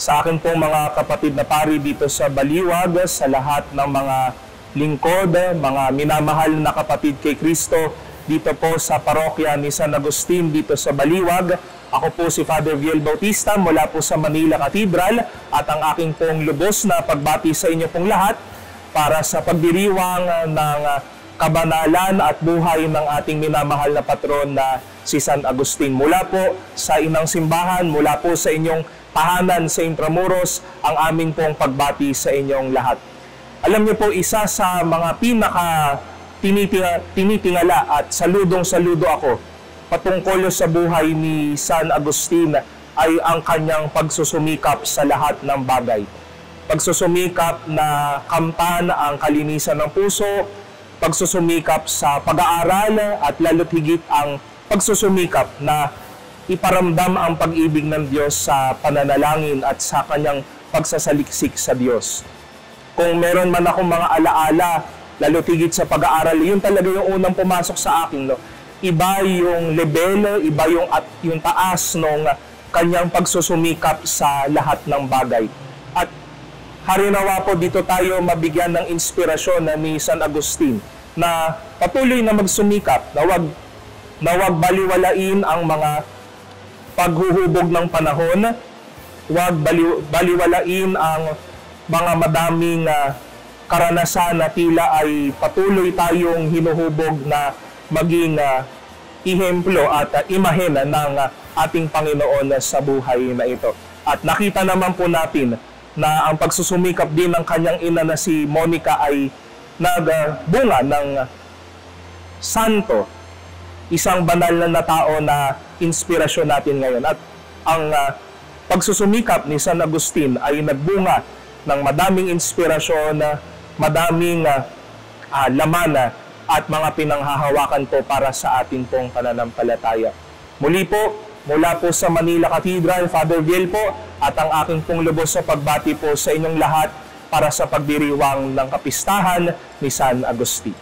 sa akin pong mga kapatid na pari dito sa Baliwag, sa lahat ng mga lingkod, mga minamahal na kapatid kay Kristo dito po sa parokya ni San Agustin dito sa Baliwag. Ako po si Father Viel Bautista mula po sa Manila Cathedral at ang aking pong lubos na pagbati sa inyo pong lahat para sa pagdiriwang ng kabanalan at buhay ng ating minamahal na patron na si San Agustin. Mula po sa inang simbahan, mula po sa inyong tahanan sa Intramuros, ang aming pong pagbati sa inyong lahat. Alam niyo po, isa sa mga tinitingala at saludong-saludo ako patungkol sa buhay ni San Agustin ay ang kanyang pagsusumikap sa lahat ng bagay. Pagsusumikap na kamtan ang kalinisan ng puso, pagsusumikap sa pag-aaral at lalo't higit ang pagsusumikap na iparamdam ang pag-ibig ng Diyos sa pananalangin at sa kanyang pagsasaliksik sa Diyos. Kung meron man akong mga alaala, lalo't higit sa pag-aaral, yun talaga yung unang pumasok sa akin. No? Iba yung level, iba yung taas ng kanyang pagsusumikap sa lahat ng bagay. At harinawa po dito tayo mabigyan ng inspirasyon ni San Agustin na patuloy na magsumikap, na wag baliwalain ang mga paghuhubog ng panahon, wag baliwalain ang mga madaming karanasan na tila ay patuloy tayong hinuhubog na maging ihemplo at imahen ng ating Panginoon sa buhay na ito. At nakita naman po natin na ang pagsusumikap din ng kanyang ina na si Monica ay nagbunga ng santo, isang banal na tao na inspirasyon natin ngayon. At ang pagsusumikap ni San Agustin ay nagbunga ng madaming inspirasyon, madaming laman at mga pinanghahawakan po para sa ating pong pananampalataya. Muli po, mula po sa Manila Cathedral, Father Viel po, at ang aking pong lubos sa pagbati po sa inyong lahat para sa pagdiriwang ng kapistahan ni San Agustin.